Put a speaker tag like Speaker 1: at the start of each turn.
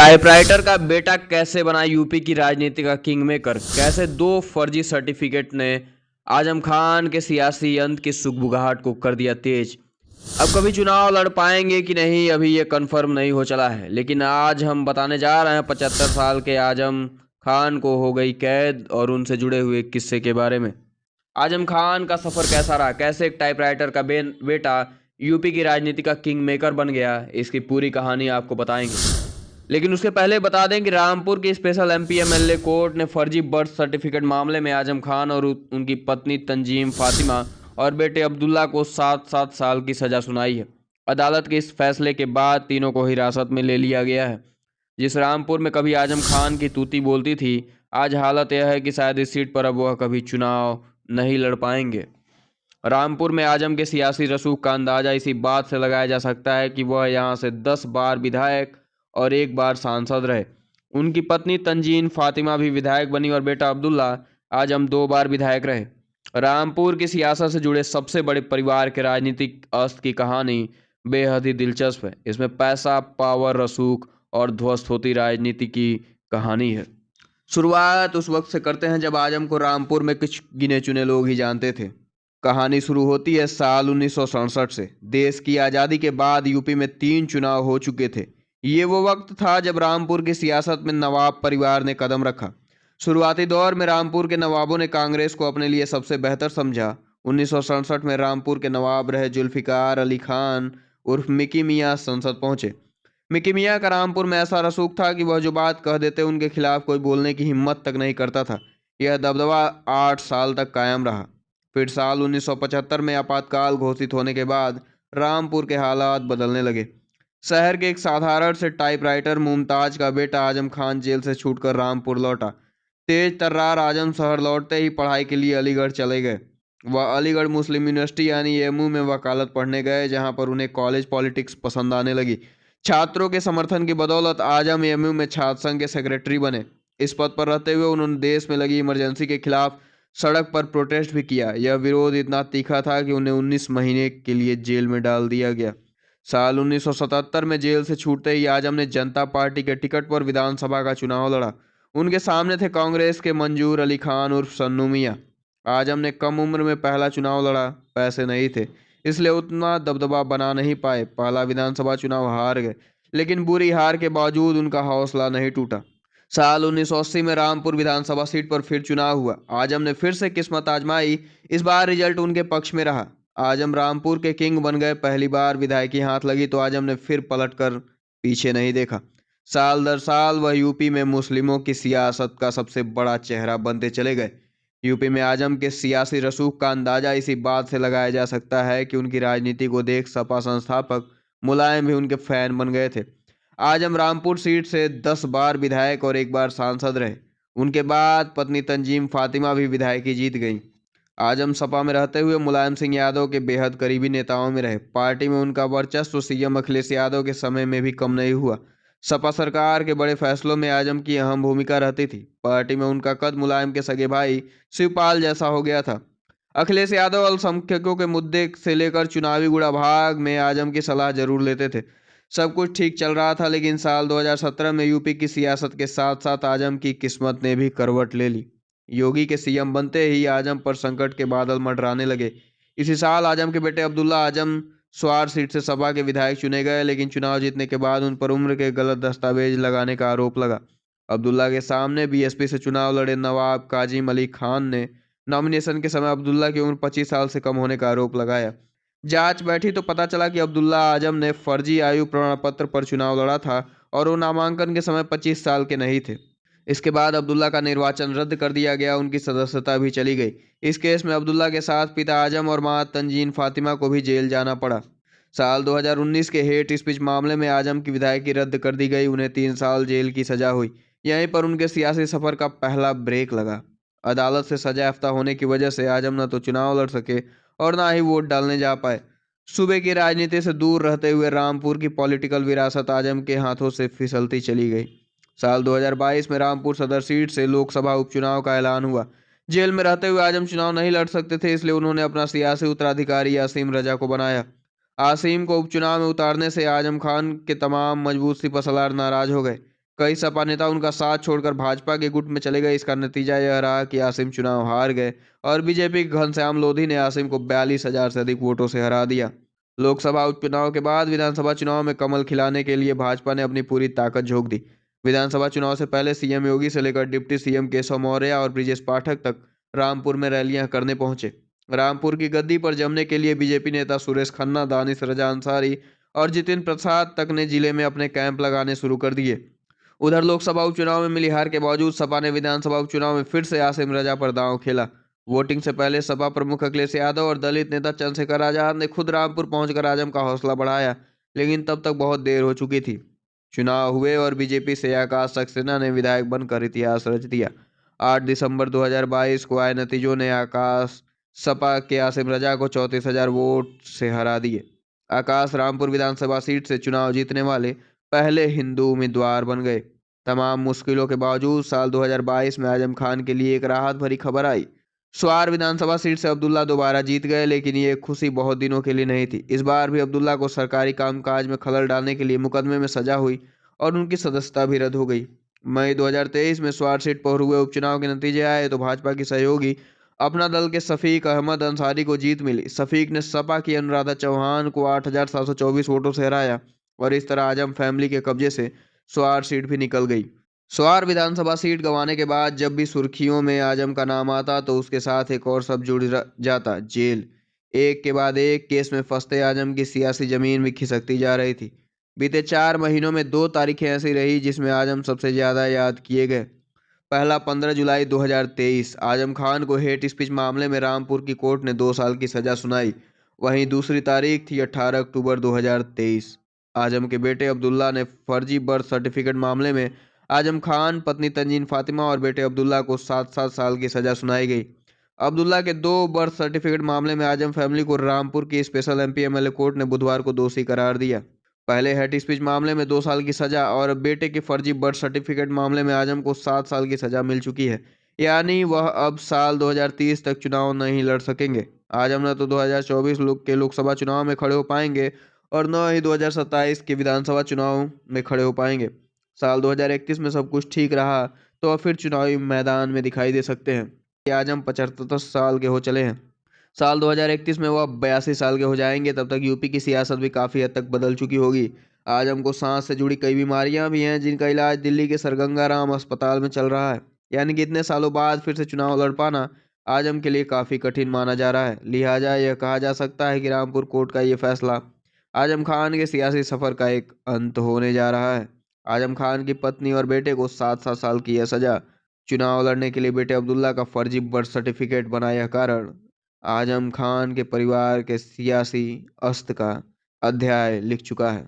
Speaker 1: Typewriter का बेटा कैसे बना यूपी की राजनीति का किंग मेकर। कैसे दो फर्जी सर्टिफिकेट ने आजम खान के सियासी अंत की सुगबुगाहट को कर दिया तेज। अब कभी चुनाव लड़ पाएंगे कि नहीं अभी ये कंफर्म नहीं हो चला है, लेकिन आज हम बताने जा रहे हैं 75 साल के आजम खान को हो गई कैद और उनसे जुड़े हुए किस्से के बारे में। आजम खान का सफर कैसा रहा, कैसे एक टाइपराइटर का बेटा यूपी की राजनीति का किंग मेकर बन गया, इसकी पूरी कहानी आपको बताएंगे। लेकिन उसके पहले बता दें कि रामपुर की स्पेशल एमपी एमएलए कोर्ट ने फर्जी बर्थ सर्टिफिकेट मामले में आजम खान और उनकी पत्नी तंजीम फातिमा और बेटे अब्दुल्ला को 7-7 साल की सजा सुनाई है। अदालत के इस फैसले के बाद तीनों को हिरासत में ले लिया गया है। जिस रामपुर में कभी आजम खान की तूती बोलती थी, आज हालत यह है कि शायद इस सीट पर अब वह कभी चुनाव नहीं लड़ पाएंगे। रामपुर में आजम के सियासी रसूख का अंदाजा इसी बात से लगाया जा सकता है कि वह यहाँ से 10 बार विधायक और 1 बार सांसद रहे। उनकी पत्नी तंजीन फातिमा भी विधायक बनी और बेटा अब्दुल्ला आजम 2 बार विधायक रहे। रामपुर की सियासत से जुड़े सबसे बड़े परिवार के राजनीतिक अस्त की कहानी बेहद ही दिलचस्प है। इसमें पैसा, पावर, रसूख और ध्वस्त होती राजनीति की कहानी है। शुरुआत उस वक्त से करते हैं जब आजम को रामपुर में कुछ गिने चुने लोग ही जानते थे। कहानी शुरू होती है साल 1967 से। देश की आज़ादी के बाद यूपी में 3 चुनाव हो चुके थे। ये वो वक्त था जब रामपुर की सियासत में नवाब परिवार ने कदम रखा। शुरुआती दौर में रामपुर के नवाबों ने कांग्रेस को अपने लिए सबसे बेहतर समझा। 1967 में रामपुर के नवाब रहे जुल्फिकार अली खान उर्फ मिकी मियाँ संसद पहुंचे। मिकी मियाँ का रामपुर में ऐसा रसूख था कि वह जो बात कह देते उनके खिलाफ कोई बोलने की हिम्मत तक नहीं करता था। यह दबदबा 8 साल तक कायम रहा। फिर साल 1975 में आपातकाल घोषित होने के बाद रामपुर के हालात बदलने लगे। शहर के एक साधारण से टाइपराइटर मुमताज का बेटा आजम खान जेल से छूटकर रामपुर लौटा। तेज तर्रार आजम शहर लौटते ही पढ़ाई के लिए अलीगढ़ चले गए। वह अलीगढ़ मुस्लिम यूनिवर्सिटी यानी एमयू में वकालत पढ़ने गए, जहां पर उन्हें कॉलेज पॉलिटिक्स पसंद आने लगी। छात्रों के समर्थन की बदौलत आजम एमयू में छात्र संघ के सेक्रेटरी बने। इस पद पर रहते हुए उन्होंने देश में लगी इमरजेंसी के खिलाफ सड़क पर प्रोटेस्ट भी किया। यह विरोध इतना तीखा था कि उन्हें 19 महीने के लिए जेल में डाल दिया गया। साल 1977 में जेल से छूटते ही आजम ने जनता पार्टी के टिकट पर विधानसभा का चुनाव लड़ा। उनके सामने थे कांग्रेस के मंजूर अली खान उर्फ सन्नू मियां। आजम ने कम उम्र में पहला चुनाव लड़ा, पैसे नहीं थे इसलिए उतना दबदबा बना नहीं पाए। पहला विधानसभा चुनाव हार गए, लेकिन बुरी हार के बावजूद उनका हौसला नहीं टूटा। साल 1980 में रामपुर विधानसभा सीट पर फिर चुनाव हुआ। आजम ने फिर से किस्मत आजमाई। इस बार रिजल्ट उनके पक्ष में रहा। आजम रामपुर के किंग बन गए। पहली बार विधायकी हाथ लगी तो आजम ने फिर पलटकर पीछे नहीं देखा। साल दर साल वह यूपी में मुस्लिमों की सियासत का सबसे बड़ा चेहरा बनते चले गए। यूपी में आजम के सियासी रसूख का अंदाजा इसी बात से लगाया जा सकता है कि उनकी राजनीति को देख सपा संस्थापक मुलायम भी उनके फैन बन गए थे। आजम रामपुर सीट से 10 बार विधायक और 1 बार सांसद रहे। उनके बाद पत्नी तंजीम फातिमा भी विधायकी जीत गई। आजम सपा में रहते हुए मुलायम सिंह यादव के बेहद करीबी नेताओं में रहे। पार्टी में उनका वर्चस्व सीएम अखिलेश यादव के समय में भी कम नहीं हुआ। सपा सरकार के बड़े फैसलों में आजम की अहम भूमिका रहती थी। पार्टी में उनका कद मुलायम के सगे भाई शिवपाल जैसा हो गया था। अखिलेश यादव अल्पसंख्यकों के मुद्दे से लेकर चुनावी गुड़ाभाग में आजम की सलाह जरूर लेते थे। सब कुछ ठीक चल रहा था, लेकिन साल 2017 में यूपी की सियासत के साथ साथ आजम की किस्मत ने भी करवट ले ली। योगी के सीएम बनते ही आजम पर संकट के बादल मंडराने लगे। इसी साल आजम के बेटे अब्दुल्ला आजम स्वार सीट से सपा के विधायक चुने गए, लेकिन चुनाव जीतने के बाद उन पर उम्र के गलत दस्तावेज लगाने का आरोप लगा। अब्दुल्ला के सामने बीएसपी से चुनाव लड़े नवाब काजिम अली खान ने नॉमिनेशन के समय अब्दुल्ला की उम्र 25 साल से कम होने का आरोप लगाया। जांच बैठी तो पता चला कि अब्दुल्ला आजम ने फर्जी आयु प्रमाण पत्र पर चुनाव लड़ा था और वो नामांकन के समय 25 साल के नहीं थे। इसके बाद अब्दुल्ला का निर्वाचन रद्द कर दिया गया, उनकी सदस्यता भी चली गई। इस केस में अब्दुल्ला के साथ पिता आजम और मां तंजीन फातिमा को भी जेल जाना पड़ा। साल 2019 के हेट स्पीच मामले में आजम की विधायकी रद्द कर दी गई। उन्हें 3 साल जेल की सजा हुई। यहीं पर उनके सियासी सफर का पहला ब्रेक लगा। अदालत से सजा याफ्ता होने की वजह से आजम न तो चुनाव लड़ सके और ना ही वोट डालने जा पाए। सूबे की राजनीति से दूर रहते हुए रामपुर की पॉलिटिकल विरासत आजम के हाथों से फिसलती चली गई। साल 2022 में रामपुर सदर सीट से लोकसभा उपचुनाव का ऐलान हुआ। जेल में रहते हुए आजम चुनाव नहीं लड़ सकते थे, इसलिए उन्होंने अपना सियासी उत्तराधिकारी आसिम रजा को बनाया। आसिम को उपचुनाव में उतारने से आजम खान के तमाम मजबूत सिपहसालार नाराज हो गए। कई सपा नेता उनका साथ छोड़कर भाजपा के गुट में चले गए। इसका नतीजा यह रहा कि आसिम चुनाव हार गए और बीजेपी के घनश्याम लोधी ने आसिम को 42,000 से अधिक वोटों से हरा दिया। लोकसभा उपचुनाव के बाद विधानसभा चुनाव में कमल खिलाने के लिए भाजपा ने अपनी पूरी ताकत झोंक दी। विधानसभा चुनाव से पहले सीएम योगी से लेकर डिप्टी सीएम केशव मौर्य और ब्रिजेश पाठक तक रामपुर में रैलियां करने पहुंचे। रामपुर की गद्दी पर जमने के लिए बीजेपी नेता सुरेश खन्ना, दानिश रजा अंसारी और जितिन प्रसाद तक ने जिले में अपने कैंप लगाने शुरू कर दिए। उधर लोकसभा उपचुनाव में मिली हार के बावजूद सपा ने विधानसभा उपचुनाव में फिर से आसिम रजा पर दांव खेला। वोटिंग से पहले सपा प्रमुख अखिलेश यादव और दलित नेता चंद्रशेखर आजाद ने खुद रामपुर पहुंचकर आजम का हौसला बढ़ाया, लेकिन तब तक बहुत देर हो चुकी थी। चुनाव हुए और बीजेपी से आकाश सक्सेना ने विधायक बनकर इतिहास रच दिया। 8 दिसंबर 2022 को आए नतीजों ने आकाश सपा के आसिम रजा को 34,000 वोट से हरा दिए। आकाश रामपुर विधानसभा सीट से चुनाव जीतने वाले पहले हिंदू उम्मीदवार बन गए। तमाम मुश्किलों के बावजूद साल 2022 में आजम खान के लिए एक राहत भरी खबर आई। स्वार विधानसभा सीट से अब्दुल्ला दोबारा जीत गए, लेकिन ये खुशी बहुत दिनों के लिए नहीं थी। इस बार भी अब्दुल्ला को सरकारी कामकाज में खलल डालने के लिए मुकदमे में सजा हुई और उनकी सदस्यता भी रद्द हो गई। मई 2023 में स्वार सीट पर हुए उपचुनाव के नतीजे आए तो भाजपा की सहयोगी अपना दल के शफीक अहमद अंसारी को जीत मिली। शफीक ने सपा की अनुराधा चौहान को 8,724 वोटों से हराया और इस तरह आजम फैमिली के कब्जे से स्वार सीट भी निकल गई। स्वार विधानसभा सीट गंवाने के बाद जब भी सुर्खियों में आजम का नाम आता तो उसके साथ एक और सब जाता, जेल। एक के बाद एक केस में फंसते आजम की सियासी जमीन भी खिसकती जा रही थी। बीते 4 महीनों में 2 तारीखें ऐसी रही जिसमें आजम सबसे ज्यादा याद किए गए। पहला 15 जुलाई 2023, आजम खान को हेट स्पीच मामले में रामपुर की कोर्ट ने 2 साल की सजा सुनाई। वहीं दूसरी तारीख थी 18 अक्टूबर 2023। आजम के बेटे अब्दुल्ला ने फर्जी बर्थ सर्टिफिकेट मामले में आजम खान, पत्नी तंजीन फातिमा और बेटे अब्दुल्ला को 7-7 साल की सजा सुनाई गई। अब्दुल्ला के 2 बर्थ सर्टिफिकेट मामले में आजम फैमिली को रामपुर की स्पेशल एमपी एमएलए कोर्ट ने बुधवार को दोषी करार दिया। पहले हेट स्पीच मामले में 2 साल की सजा और बेटे के फर्जी बर्थ सर्टिफिकेट मामले में आजम को 7 साल की सजा मिल चुकी है। यानी वह अब साल 2030 तक चुनाव नहीं लड़ सकेंगे। आजम न तो 2024 के लोकसभा चुनाव में खड़े हो पाएंगे और न ही 2027 के विधानसभा चुनाव में खड़े हो पाएंगे। साल 2031 में सब कुछ ठीक रहा तो वह फिर चुनावी मैदान में दिखाई दे सकते हैं। आजम 75 साल के हो चले हैं। साल 2031 में वह 82 साल के हो जाएंगे। तब तक यूपी की सियासत भी काफ़ी हद तक बदल चुकी होगी। आजम को सांस से जुड़ी कई बीमारियां भी हैं जिनका इलाज दिल्ली के सर गंगा राम अस्पताल में चल रहा है। यानी कि इतने सालों बाद फिर से चुनाव लड़ पाना आजम के लिए काफ़ी कठिन माना जा रहा है। लिहाजा यह कहा जा सकता है कि रामपुर कोर्ट का ये फैसला आजम खान के सियासी सफ़र का एक अंत होने जा रहा है। आजम खान की पत्नी और बेटे को 7-7 साल की यह सजा, चुनाव लड़ने के लिए बेटे अब्दुल्ला का फर्जी बर्थ सर्टिफिकेट बना, यह कारण आजम खान के परिवार के सियासी अस्त का अध्याय लिख चुका है।